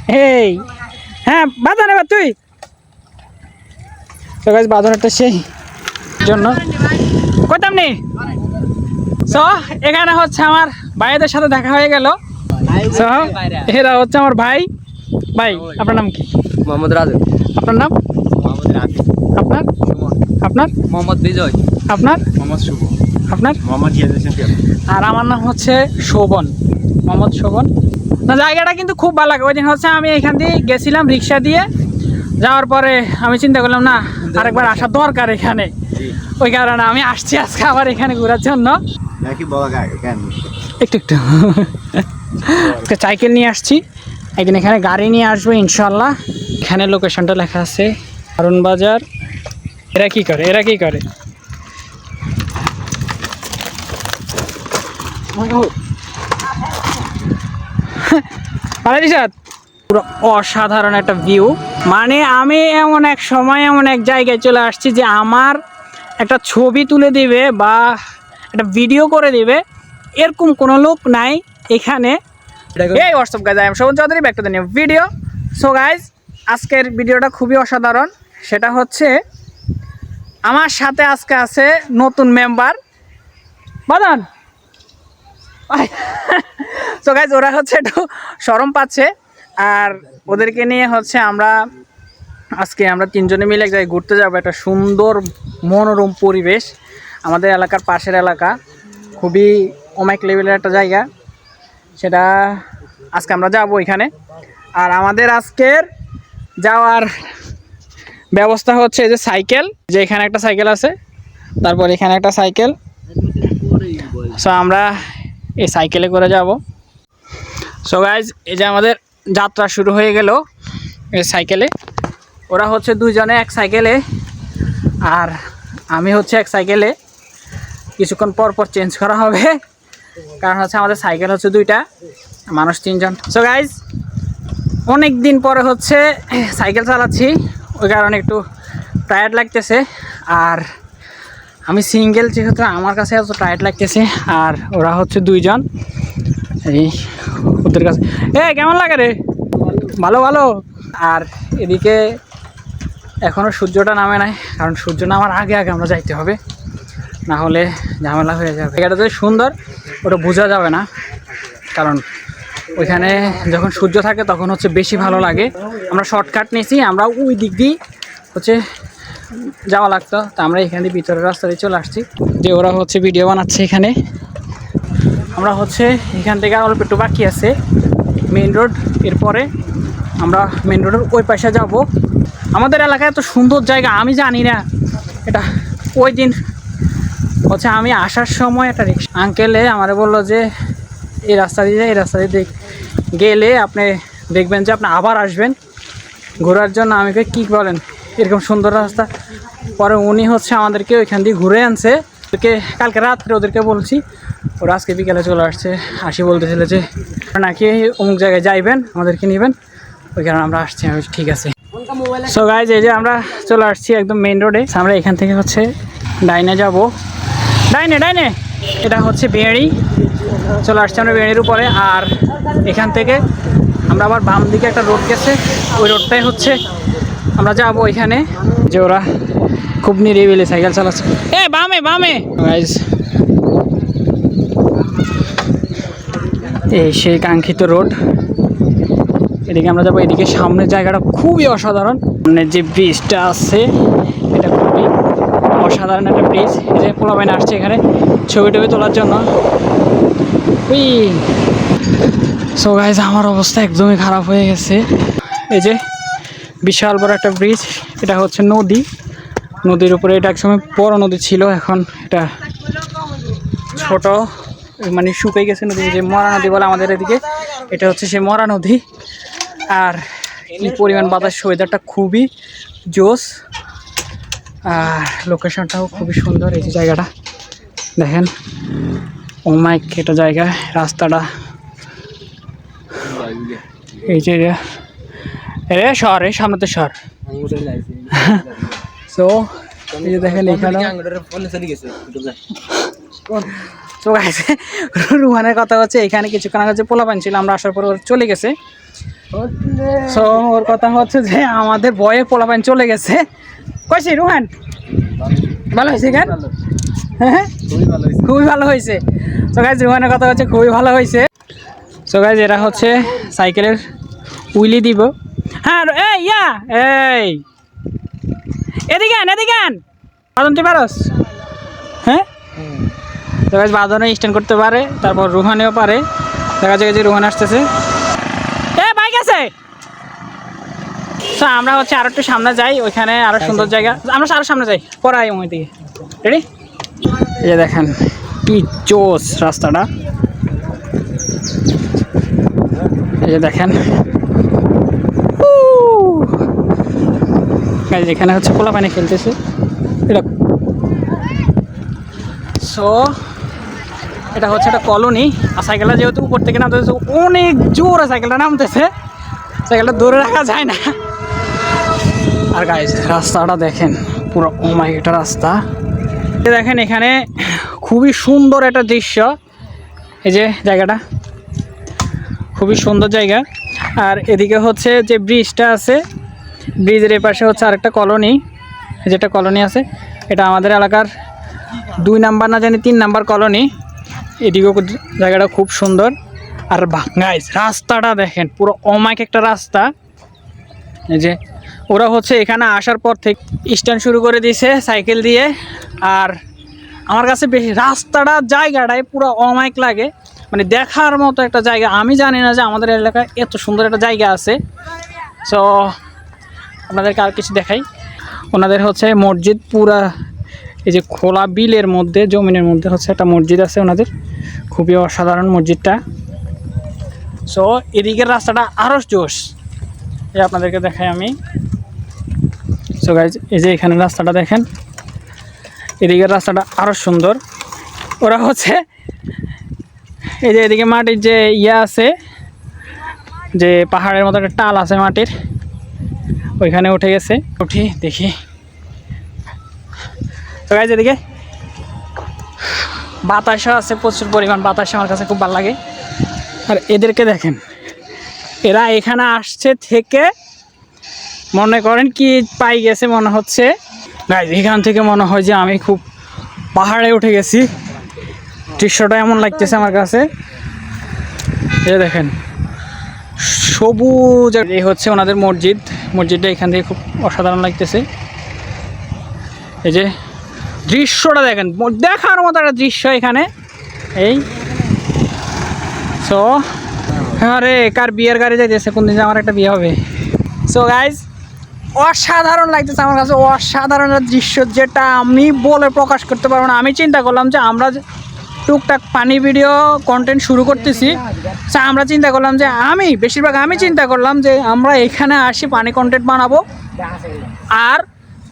এই হ্যাঁ বাঁধন এবার তুই তো গাইস বাঁধনটা সেই জন্য কইতাম নি। সো এখানে হচ্ছে আমার ভাইদের সাথে দেখা হয়ে গেল। সো এরা হচ্ছে আমার ভাই। ভাই আপনার নাম কি? মোহাম্মদ রাজু। আপনার নাম? মোহাম্মদ রাফি। আপনার? আপনার? মোহাম্মদ বিজয়। আপনার? মোহাম্মদ শুভ। আপনার? মোহাম্মদ ইয়াসিন। আর আমার নাম হচ্ছে শোভন, মোহাম্মদ শোভন। না জায়গাটা কিন্তু খুব ভালো লাগে। ওই দিন হচ্ছে আমি এখান দিয়ে গেছিলাম রিক্সা দিয়ে, যাওয়ার পরে আমি চিন্তা করলাম না আরেকবার আসা দরকার এখানে, ওই কারণে আমি আসছি আজকে আবার এখানে ঘোরার জন্য। একটু একটু সাইকেল নিয়ে আসছি, একদিন এখানে গাড়ি নিয়ে আসবো ইনশাল্লাহ। এখানে লোকেশনটা লেখা আছে হারুন বাজার। এরা কি করে, এরা কি করে? পুরো অসাধারণ একটা ভিউ। মানে আমি এমন এক সময় এমন এক জায়গায় চলে আসছি যে আমার একটা ছবি তুলে দিবে বা একটা ভিডিও করে দিবে এরকম কোনো লোক নাই এখানে। এই WhatsApp guys, I am Shovan Chowdhury, back to the new video. So guys আজকের ভিডিওটা খুবই অসাধারণ। সেটা হচ্ছে আমার সাথে আজকে আছে নতুন মেম্বার বাদান। সো গাইজ ওরা হচ্ছে একটু শরম পাচ্ছে, আর ওদেরকে নিয়ে হচ্ছে আজকে আমরা তিনজনে মিলে এক জায়গায় ঘুরতে যাবো। একটা সুন্দর মনোরম পরিবেশ, আমাদের এলাকার পাশের এলাকা, খুবই অমাইক লেভেলের একটা জায়গা। সেটা আজকে আমরা যাবো এখানে। আর আমাদের আজকের যাওয়ার ব্যবস্থা হচ্ছে যে সাইকেল, যে এখানে একটা সাইকেল আছে, তারপর এখানে একটা সাইকেল। সো আমরা এই সাইকেলে করে যাব। সো গাইজ এই যে আমাদের যাত্রা শুরু হয়ে গেল এই সাইকেলে। ওরা হচ্ছে দুইজনে এক সাইকেলে আর আমি হচ্ছে এক সাইকেলে। কিছুক্ষণ পর পর চেঞ্জ করা হবে, কারণ হচ্ছে আমাদের সাইকেল হচ্ছে দুইটা, মানুষ তিনজন। সো গাইজ অনেক দিন পরে হচ্ছে সাইকেল চালাচ্ছি, ওই কারণে একটু টায়ার্ড লাগতেছে। আর আমি সিঙ্গেল যেহেতু আমার কাছে এত টায়ার্ড লাগতেছে, আর ওরা হচ্ছে দুইজন। এই ওদের কাছে কেমন লাগে রে? ভালো ভালো। আর এদিকে এখনও সূর্যটা নামে নাই, কারণ সূর্য নামার আগে আগে আমরা যাইতে হবে, না হলে ঝামেলা হয়ে যাবে। জায়গাটা যে সুন্দর ওটা বোঝা যাবে না, কারণ ওইখানে যখন সূর্য থাকে তখন হচ্ছে বেশি ভালো লাগে। আমরা শর্টকাট নিয়েছি, আমরা ওই দিক দিয়ে হচ্ছে যাওয়া লাগতো, তা আমরা এখান দিয়ে ভিতরের রাস্তা দিয়ে চলে আসছি। যে ওরা হচ্ছে ভিডিও বানাচ্ছে এখানে, আমরা হচ্ছে এখান থেকে অল্প একটু বাকি আছে মেইন রোড। এরপরে আমরা মেইন রোডের ওই পাশে যাব। আমাদের এলাকায় এত সুন্দর জায়গা আমি জানি না এটা। ওই দিন হচ্ছে আমি আসার সময় একটা রিক্সা আঙ্কেলে আমার বললো যে এই রাস্তা দিয়ে এই রাস্তা দিয়ে গেলে আপনি দেখবেন যে আপনি আবার আসবেন ঘোরার জন্য। আমি কী বলেন এরকম সুন্দর রাস্তা? পরে উনি হচ্ছে আমাদেরকে ওইখান দিয়ে ঘুরে আনছে। ওদেরকে কালকে রাত্রে ওদেরকে বলছি, ওরা আজকে বিকেলে চলে আসছে। আসি বলতেছিল যে নাকি অমুক জায়গায় যাইবেন, আমাদেরকে নেবেন, ওই কারণে আমরা আসছি। আমি ঠিক আছে। সো গাইজ এই যে আমরা চলে আসছি একদম মেইন রোডে। আমরা এখান থেকে হচ্ছে ডাইনে যাব, ডাইনে ডাইনে, এটা হচ্ছে বেড়ি। চলে আসছি আমরা বেড়ির উপরে। আর এখান থেকে আমরা আবার বাম দিকে একটা রোড গেছে, ওই রোডটাই হচ্ছে আমরা যাবো ওইখানে। যে ওরা খুব নিরিবিলি সাইকেল চালাচ্ছে। বামে বামে গাইজ, এই সেই কাঙ্ক্ষিত রোড। এদিকে আমরা যাবো। এদিকে সামনের জায়গাটা খুবই অসাধারণ, মানে যে ব্রিজটা আছে এটা খুবই অসাধারণ একটা ব্রিজ। এই যে পোলাপাইন আসছে এখানে ছবি টবি তোলার জন্য। সো গাইজ আমার অবস্থা একদমই খারাপ হয়ে গেছে। এই যে বিশাল বড় একটা ব্রিজ, এটা হচ্ছে নদী। নদীর উপরে এটা একসময় বড় নদী ছিল, এখন এটা ছোট, মানে শুকিয়ে গেছে নদী। যে মরা নদী বলে আমাদের এদিকে, এটা হচ্ছে সে মরা নদী। আর কি পরিমাণ বাতাস, ওয়েদারটা খুবই জোস, আর লোকেশনটাও খুবই সুন্দর। এই যে জায়গাটা দেখেন, অমাইক একটা জায়গা। রাস্তাটা এই যে শহর, এই সামনেতে শহর। সো এই যে দেখেন এখানে তো গাইস রুহানের কথা হচ্ছে এখানে কিছুক্ষণ আগে যে পোলাপান ছিল আমরা আসার পর ওর চলে গেছে। সো ওর কথা হচ্ছে যে আমাদের বয়ে পোলাপান চলে গেছে। কইছি রুহান ভালো হয়েছে কেন? হ্যাঁ খুবই ভালো হয়েছে। সো গাইস রুহানের কথা হচ্ছে খুবই ভালো হয়েছে। সো গাইস এরা হচ্ছে সাইকেলের উইলি দিব। হ্যাঁ এই ইয়া এই এদিকে আন বাদন তুই পারস? হ্যাঁ তো গাইস বাদনও স্ট্যান্ড করতে পারে, তারপর রুহানেও পারে। দেখা যায় যে রুহান আসতেছে। এ বাইক আছে। তো আমরা হচ্ছে আরো একটু সামনে যাই, ওইখানে আরো সুন্দর জায়গা। আমরা আরো সামনে যাই, পরে আই ওই দিকে। রেডি? এই যে দেখেন কি জোস রাস্তাটা। এই যে দেখেন এখানে হচ্ছে পোলা পানি খেলতেছে। সো এটা হচ্ছে একটা কলোনি। আর সাইকেলটা যেহেতু উপর থেকে নামতেছে অনেক জোরে সাইকেলটা নামতেছে, সাইকেলটা ধরে রাখা যায় না। আর গাইস রাস্তাটা দেখেন পুরো ওমাই একটা রাস্তা। দেখেন এখানে খুবই সুন্দর একটা দৃশ্য। এই যে জায়গাটা খুবই সুন্দর জায়গা। আর এদিকে হচ্ছে যে ব্রিজটা আছে, ব্রিজের এপাশে হচ্ছে আরেকটা কলোনি। যেটা কলোনি আছে এটা আমাদের এলাকার 2 নাম্বার না জানি 3 নাম্বার কলোনি। এদিকেও জায়গাটা খুব সুন্দর। আর গাইস রাস্তাটা দেখেন পুরো অমাইক একটা রাস্তা। এই যে ওরা হচ্ছে এখানে আসার পর থেকে স্ট্যান্ড শুরু করে দিয়েছে সাইকেল দিয়ে। আর আমার কাছে বেশি রাস্তাটা জায়গাটায় পুরো অমাইক লাগে, মানে দেখার মতো একটা জায়গা। আমি জানি না যে আমাদের এলাকায় এত সুন্দর একটা জায়গা আছে। সো আপনাদেরকে আর কিছু দেখাই। ওনাদের হচ্ছে মসজিদ পুরা এই যে খোলা বিলের মধ্যে জমিনের মধ্যে হচ্ছে একটা মসজিদ আছে ওনাদের, খুবই অসাধারণ মসজিদটা। সো এদিকের রাস্তাটা আরও জোশ, এই আপনাদেরকে দেখাই আমি। সো গাইজ এই যে এখানে রাস্তাটা দেখেন, এদিকের রাস্তাটা আরও সুন্দর। ওরা হচ্ছে এই যে এদিকে মাটির যে ইয়ে আছে, যে পাহাড়ের মতো একটা টাল আছে মাটির, ওইখানে উঠে গেছে। উঠি দেখি। তো গাইজ এদিকে বাতাসও আছে, প্রচুর পরিমাণ বাতাস, আমার কাছে খুব ভালো লাগে। আর এদেরকে দেখেন, এরা এখানে আসছে থেকে মনে করেন কি পাই গেছে মনে হচ্ছে। গাইজ এখান থেকে মনে হয় যে আমি খুব পাহাড়ে উঠে গেছি। দৃশ্যটা এমন লাগতেছে আমার কাছে। এই দেখেন সবুজ, এই হচ্ছে ওনাদের মসজিদ। মসজিদটা এখান থেকে খুব অসাধারণ লাগতেছে। এই যে দৃশ্যটা দেখেন, দেখার মতো একটা দৃশ্য এখানে। এই সো আরে কার বিয়ের গাড়ি যাইতেছে, কোন দিন আমার একটা বিয়ে হবে। সো গাইজ অসাধারণ লাগতেছে আমার কাছে, অসাধারণ দৃশ্য যেটা আমি বলে প্রকাশ করতে পারবো না। আমি চিন্তা করলাম যে আমরা টুকটাক পানি ভিডিও কন্টেন্ট শুরু করতেছি, আমরা চিন্তা করলাম যে আমি চিন্তা করলাম যে আমরা এখানে আসি পানি কন্টেন্ট বানাবো। আর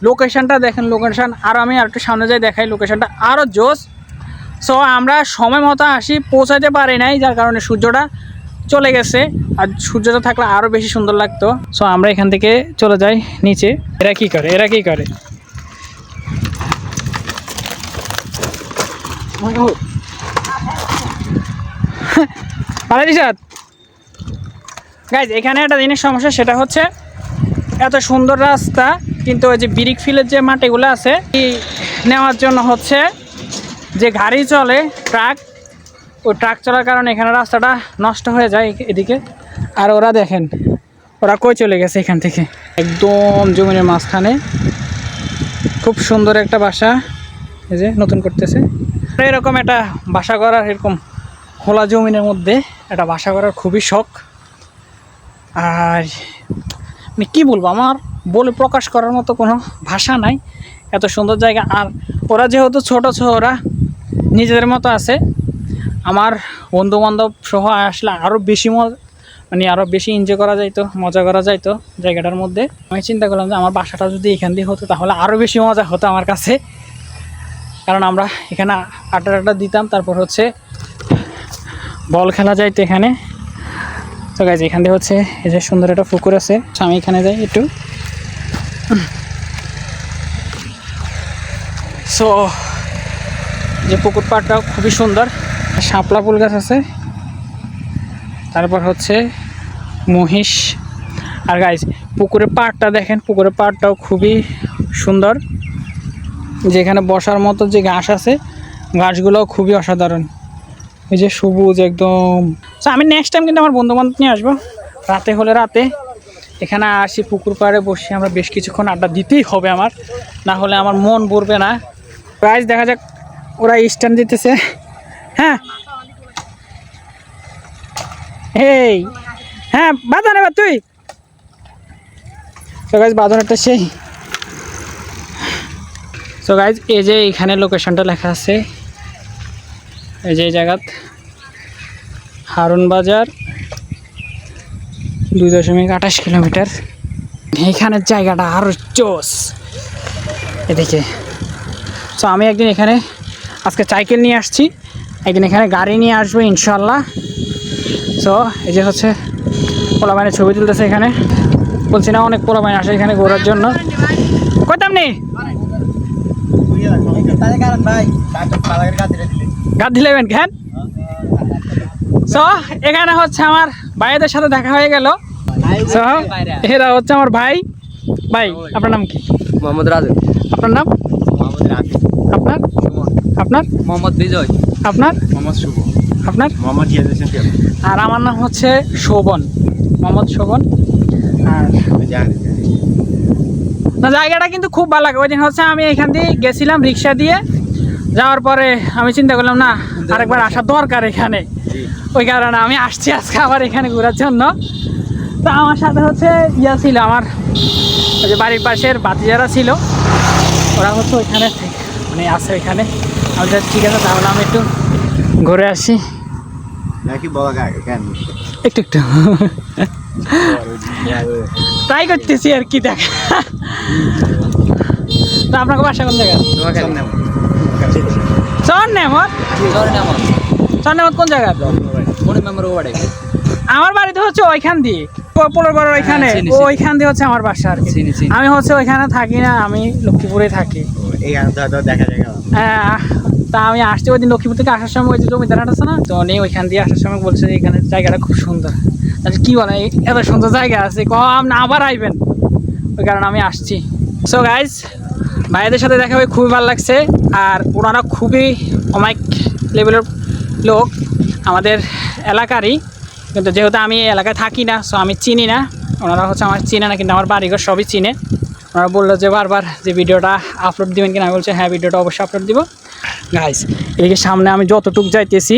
লোকেশানটা দেখেন, লোকেশান আর আমি আর একটু সামনে যাই দেখাই, লোকেশানটা আরও জোস। সো আমরা সময় মতো আসি, পৌঁছাতে পারি নাই, যার কারণে সূর্যটা চলে গেছে। আর সূর্যটা থাকলে আরও বেশি সুন্দর লাগতো। সো আমরা এখান থেকে চলে যাই নিচে। এরা কি করে গাইজ এখানে একটা জিনিস সমস্যা, সেটা হচ্ছে এত সুন্দর রাস্তা কিন্তু ওই যে ব্রিক ফিলের যে মাটিগুলো আছে নেওয়ার জন্য হচ্ছে যে গাড়ি চলে ট্রাক, ওই ট্রাক চলার কারণে এখানে রাস্তাটা নষ্ট হয়ে যায় এদিকে। আর ওরা দেখেন ওরা কই চলে গেছে এখান থেকে, একদম জমিনের মাঝখানে খুব সুন্দর একটা বাসা এই যে নতুন করতেছে। এরকম একটা বাসা করার, এরকম খোলা জমিনের মধ্যে একটা বাসা করার খুবই শখ। আর মানে কী বলবো, আমার বলে প্রকাশ করার মতো কোনো ভাষা নাই, এত সুন্দর জায়গা। আর ওরা যেহেতু ছোটো ওরা নিজেদের মতো আছে। আমার বন্ধুবান্ধব সহ আসলে আরও বেশি আরও বেশি এনজয় করা যাইতো, মজা করা যাইতো জায়গাটার মধ্যে। আমি চিন্তা করলাম যে আমার বাসাটা যদি এখান দিয়ে হতো তাহলে আরও বেশি মজা হতো আমার কাছে, কারণ আমরা এখানে আড্ডা দিতাম, তারপর হচ্ছে বল খেলা যাইতো এখানে। তো গাইজ এখান দিয়ে হচ্ছে এই যে সুন্দর একটা পুকুর আছে, আমি এখানে যাই একটু। সো যে পুকুর পাড়টাও খুবই সুন্দর। শাপলা ফুল গাছ আছে, তারপর হচ্ছে মহিষ। আর গাইস পুকুরের পাড়টা দেখেন, পুকুরের পাড়টাও খুবই সুন্দর, যেখানে বসার মতো যে ঘাস আছে ঘাসগুলোও খুবই অসাধারণ, এই যে সবুজ একদম। তো আমি নেক্সট টাইম কিন্তু আমার বন্ধুবান্ধব নিয়ে আসবো, রাতে হলে রাতে এখানে আসি, পুকুর পাড়ে বসে আমরা বেশ কিছুক্ষণ আড্ডা দিতেই হবে আমার, না হলে আমার মন ভরবে না। গাইস দেখা যাক ওরা স্ট্যান্ড দিতেছে। হ্যাঁ এই হ্যাঁ বাঁধন, এবার তুই তো গাইস বাঁধন একটা সেই। সো গাইজ এই যে এখানে লোকেশনটা লেখা আছে, এই যে এই জায়গাত হারুন বাজার 2.28 কিলোমিটার। এইখানের জায়গাটা আরও জোস এদিকে। সো আমি একদিন এখানে আজকে সাইকেল নিয়ে আসছি, একদিন এখানে গাড়ি নিয়ে আসবো ইনশাল্লাহ। সো এই যে হচ্ছে পোলাবাইনের ছবি তুলতেছে এখানে, বলছি না অনেক পোলাবাইন আসে এখানে ঘোরার জন্য। কইতাম নি গাছ দিলেবেন কেন? সো এখানে হচ্ছে আমার ভাইদের সাথে দেখা হয়ে গেল। সো এরা হচ্ছে আমার ভাই। ভাই আপনার নাম কি? মোহাম্মদ রাজু। আপনার নাম? মোহাম্মদ রাফি। আপনার? আপনার? মোহাম্মদ বিজয়। আপনার? মোহাম্মদ শুভ। আপনার? মোহাম্মদ ইয়াসিন টিয়া। আর আমার নাম হচ্ছে শোভন, মোহাম্মদ শোভন। আর না জায়গাটা কিন্তু খুব ভালো লাগে। ওই দিন হচ্ছে আমি এখান দিয়ে গেছিলাম রিক্সা দিয়ে, যাওয়ার পরে আমি চিন্তা করলাম না আরেকবার আসা দরকার এখানে, ওই কারণে আমি আসছি আজকে আবার এখানে ঘোরার জন্য। তো আমার সাথে হচ্ছে ইয়া ছিল, আমার ওই যে বাড়ির পাশের ভাতিজারা ছিল, ওরা হচ্ছে ওইখানে মানে আছে ওইখানে। আমি ঠিক আছে তাহলে আমি একটু ঘুরে আসি একটু একটু ট্রাই করতেছি আর কি। দেখ তো আপনাকে বাসা কোন জায়গায়? চরনেমত। চরনেমত কোন জায়গা? আমার বাড়ি তো হচ্ছে ওইখান দিয়ে পোলার ওইখানে, ওইখান দিয়ে হচ্ছে আমার বাসা আর কি। আমি হচ্ছে ওইখানে থাকি না, আমি লক্ষ্মীপুরে থাকি। তা আমি আসছি ওই দিন লক্ষ্মীপুর থেকে আসার সময়, ওই যে জমিদার হাট আছে না, তো উনি ওইখান দিয়ে আসার সময় বলছে যে এখানে জায়গাটা খুব সুন্দর। তাহলে কি বলে এত সুন্দর জায়গা আছে, কম না আবার আইবেন, ওই কারণে আমি আসছি। সো গাইজ ভাইদের সাথে দেখা হয়ে খুবই ভালো লাগছে। আর ওনারা খুবই অমায়িক লেভেলের লোক, আমাদের এলাকারই, কিন্তু যেহেতু আমি এই এলাকায় থাকি না, সো আমি চিনি না। ওনারা হচ্ছে আমার চিনে না, কিন্তু আমার বাড়িঘর সবই চিনে। ওনারা বললো যে বারবার যে ভিডিওটা আপলোড দিবেন কিনা, আমি বলছি হ্যাঁ ভিডিওটা অবশ্যই আপলোড দিব। গাইস এদিকে সামনে আমি যতটুক যাইতেছি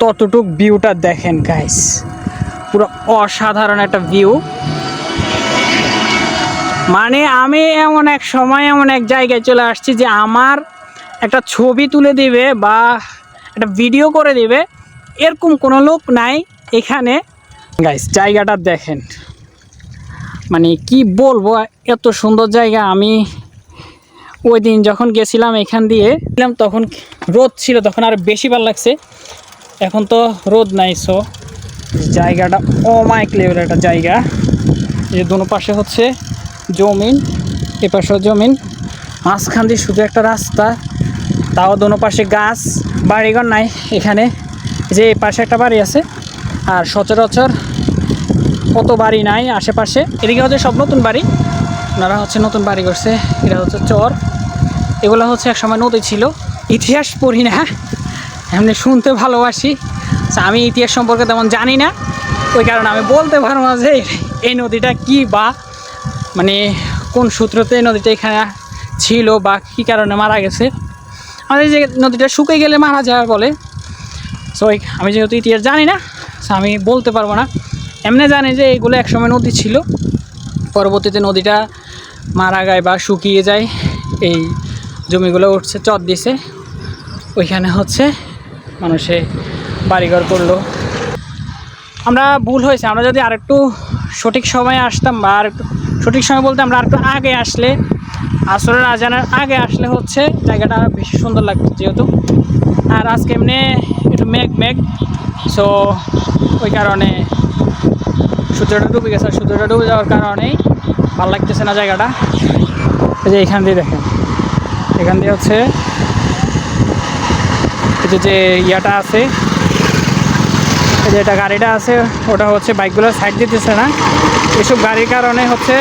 ততটুক ভিউটা দেখেন গাইস, পুরো অসাধারণ একটা ভিউ। মানে আমি এমন এক সময় এমন এক জায়গায় চলে আসছি যে আমার একটা ছবি তুলে দিবে বা একটা ভিডিও করে দিবে এরকম কোনো লোক নাই এখানে। গাইস জায়গাটা দেখেন, মানে কি বলবো, এত সুন্দর জায়গা। আমি ওই দিন যখন গেছিলাম এখান দিয়ে তখন রোদ ছিল, তখন আর বেশি ভালো লাগছে। এখন তো রোদ নাই। সো জায়গাটা অমায়িক লেভেলের একটা জায়গা। এই যে দুনো পাশে হচ্ছে জমিন, এ পাশেও জমিন, মাঝখান দিয়ে শুধু একটা রাস্তা, তাও দুনো পাশে গাছ, বাড়িঘর নাই এখানে। যে এই পাশে একটা বাড়ি আছে, আর সচরাচর কত বাড়ি নাই আশেপাশে। এদিকে হচ্ছে সব নতুন বাড়ি, ওনারা হচ্ছে নতুন বাড়ি করছে। এটা হচ্ছে চর, এগুলো হচ্ছে একসময় নদী ছিল। ইতিহাস পড়ি না, এমনি শুনতে ভালোবাসি। আমি ইতিহাস সম্পর্কে তেমন জানি না, ওই কারণে আমি বলতে পারবো না যে এই নদীটা কি বা মানে কোন সূত্রতে এই নদীটা এখানে ছিল বা কী কারণে মারা গেছে। আমাদের যে নদীটা শুকিয়ে গেলে মারা যায় বলে, সো আমি যেহেতু ইতিহাস জানি না, আমি বলতে পারবো না। এমনি জানি যে এইগুলো একসময় নদী ছিল, পরবর্তীতে নদীটা মারা যায় বা শুকিয়ে যায়, এই জমিগুলো উঠছে, চর দিছে, ওইখানে হচ্ছে মানুষে বাড়িঘর করলো। আমরা ভুল হয়েছে, আমরা যদি আরেকটু সঠিক সময়ে আসতাম, বা আরেকটু সঠিক সময় বলতে আমরা আরেকটু আগে আসলে, আসরের আজানের আগে আসলে হচ্ছে জায়গাটা আরও বেশি সুন্দর লাগতো যেহেতু। আর আজকে এমনি একটু মেঘ, সো ওই কারণে সূর্যটা ডুবে গেছে। আর সূর্যটা ডুবে যাওয়ার কারণেই ভালো লাগতেছে না জায়গাটা। এই যে এখান দিয়ে দেখেন, এখান দিয়ে হচ্ছে যে ইয়াটা আছে, এই যে এটা গাড়িটা আছে, ওটা হচ্ছে বাইকগুলো সাইড দিতেছে না। এসব গাড়ির কারণে হচ্ছে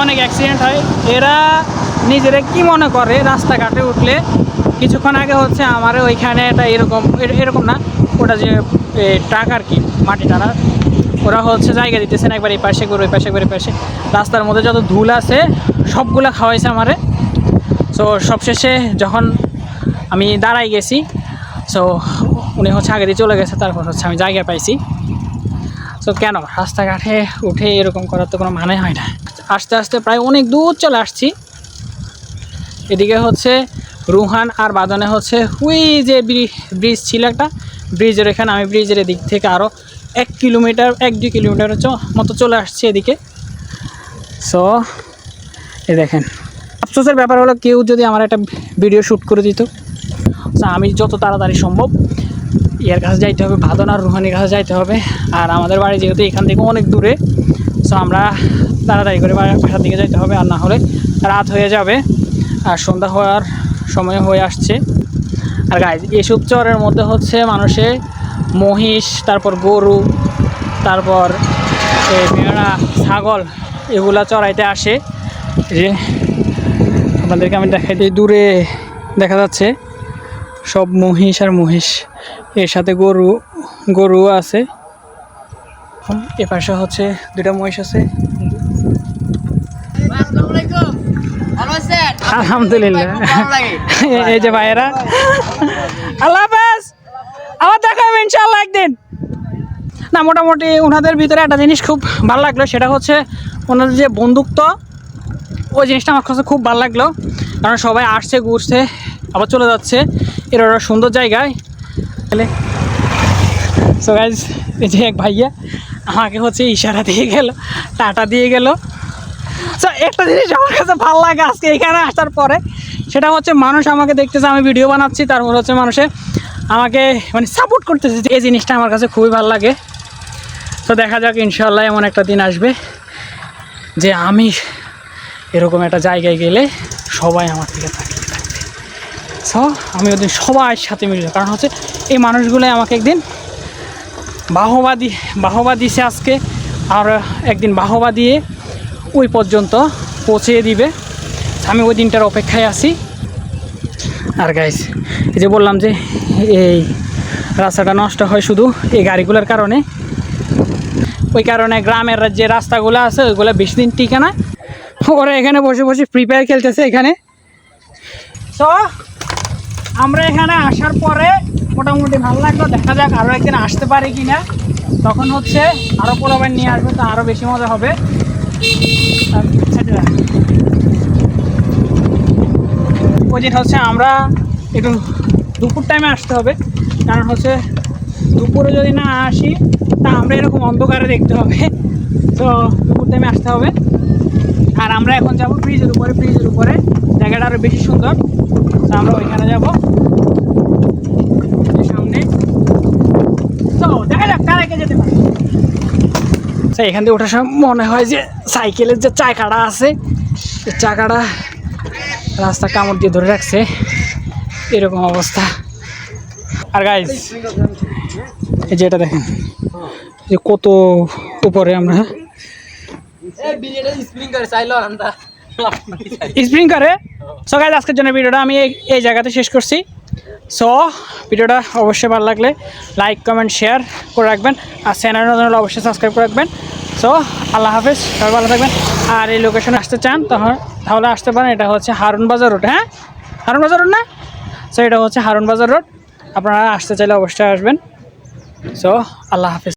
অনেক অ্যাক্সিডেন্ট হয়। এরা নিজেরা কি মনে করে রাস্তাঘাটে উঠলে, কিছুক্ষণ আগে হচ্ছে আমার ওইখানে এটা এরকম না, ওটা যে ট্রাক আর কি মাটি টানা, ওরা হচ্ছে জায়গা দিতেছে না, একবার এই পাশে করে ওই পাশে করে পাশে। রাস্তার মধ্যে যত ধুল আছে সবগুলো খাওয়াইছে আমারে। সো সবশেষে যখন আমি দাঁড়াই গেছি, সো উনি হচ্ছে আগে দিয়ে চলে গেছে, তারপর হচ্ছে আমি জায়গা পাইছি। সো কেন রাস্তাঘাটে উঠে এরকম করার তো কোনো মানে হয় না। আস্তে আস্তে প্রায় অনেক দূর চলে আসছি। এদিকে হচ্ছে রুহান আর বাদনে হচ্ছে ওই যে ব্রিজ ছিল একটা, ব্রিজের এখানে, আমি ব্রিজের এদিক থেকে আরও 1-2 কিলোমিটার মতো চলে আসছি এদিকে। সো এই দেখেন, আফসোসের ব্যাপার হলো কেউ যদি আমার একটা ভিডিও শ্যুট করে দিত, সো আমি যত তাড়াতাড়ি সম্ভব ইয়ার কাছে যাইতে হবে, বাদন আর রুহানের কাছে যাইতে হবে। আর আমাদের বাড়ি যেহেতু এখান থেকে অনেক দূরে, সো আমরা তাড়াতাড়ি করে বাসার দিকে যাইতে হবে, আর না হলে রাত হয়ে যাবে আর সন্ধ্যা হওয়ার সময় হয়ে আসছে। আর গাইজ এসব চরের মধ্যে হচ্ছে মানুষে মহিষ, তারপর গরু, তারপর ভেড়া, ছাগল এগুলা চড়াইতে আসে। যে আপনাদেরকে আমি দেখাই দিই, দূরে দেখা যাচ্ছে সব মহিষ আর মহিষ, এর সাথে গরু আছে। এ পাশে হচ্ছে 2টা মহিষ আছে। আলহামদুলিল্লাহ, এই যে ভাইয়েরা, আল্লাহ হাফেজ, আবার দেখা হবে ইনশাআল্লাহ একদিন। না মোটামুটি ওনাদের ভিতরে একটা জিনিস খুব ভালো লাগলো, সেটা হচ্ছে ওনাদের যে বন্ধুত্ব, ওই জিনিসটা আমার কাছে খুব ভালো লাগলো। কারণ সবাই আসছে, ঘুরছে, আবার চলে যাচ্ছে এরা সুন্দর জায়গায়। সো গাইজ, এই যে এক ভাইয়া আমাকে হচ্ছে ইশারা দিয়ে গেল, টাটা দিয়ে গেল। সো একটা জিনিস আমার কাছে ভালো লাগে আজকে এখানে আসার পরে, সেটা হচ্ছে মানুষ আমাকে দেখতেছে, আমি ভিডিও বানাচ্ছি, তারপর হচ্ছে মানুষে আমাকে মানে সাপোর্ট করতেছে। এই জিনিসটা আমার কাছে খুবই ভালো লাগে। তো দেখা যাক, ইনশাআল্লাহ এমন একটা দিন আসবে যে আমি এরকম একটা জায়গায় গেলে সবাই আমার দিকে তাকিয়ে থাকবে। সো আমি ওদিন সবার সাথে মিলব, কারণ হচ্ছে এই মানুষগুলোই আমাকে একদিন বাহবা দিছে আজকে, আর একদিন বাহবা দিয়ে ওই পর্যন্ত পৌঁছে দিবে। আমি ওই দিনটার অপেক্ষায় আছি। আর গাইস, এই যে বললাম যে এই রাস্তাটা নষ্ট হয় শুধু এই গাড়িগুলোর কারণে। ওই কারণে গ্রামের যে রাস্তাগুলো আছে ওইগুলো বেশি দিন টিকে না। ওরা এখানে বসে বসে ফ্রি ফায়ার খেলতেছে এখানে। তো আমরা এখানে আসার পরে মোটামুটি ভালো লাগলো। দেখা যাক আরও একদিন আসতে পারি কি না, তখন হচ্ছে আরও পোলাপান নিয়ে আসবে, তো আরও বেশি মজা হবে। ওই দিন হচ্ছে আমরা একটু দুপুর টাইমে আসতে হবে, কারণ হচ্ছে দুপুরে যদি না আসি তা আমরা এরকম অন্ধকারে দেখতে হবে। তো দুপুর টাইমে আসতে হবে। আর আমরা এখন যাব ব্রিজের উপরে জায়গাটা আরও বেশি সুন্দর। তো আমরা ওইখানে যাব সামনে। তো দেখা যাক কার একে যেতে পারে। এখান থেকে ওঠার সময় মনে হয় যে সাইকেলের যে চাকাটা আছে, এই চাকাটা রাস্তা কামড় দিয়ে ধরে রাখছে, এরকম অবস্থা। আর গাইজ, এই যে এটা দেখেন যে কত উপরে আমরা, স্প্রিং করে। সো গাইজ, আজকের জন্য ভিডিওটা আমি এই জায়গাতে শেষ করছি। সো ভিডিওটা অবশ্যই ভালো লাগলে লাইক, কমেন্ট, শেয়ার করে রাখবেন, আর চ্যানেল অবশ্যই সাবস্ক্রাইব করে রাখবেন। সো আল্লাহ হাফেজ, সবাই ভালো থাকবেন। আর এই লোকেশনে আসতে চান তাহলে আসতে পারেন। এটা হচ্ছে হারুন বাজার রোড। হ্যাঁ, হারুন বাজার রোড না? সো এটা হচ্ছে হারুন বাজার রোড। আপনারা আসতে চাইলে অবশ্যই আসবেন। সো আল্লাহ হাফেজ।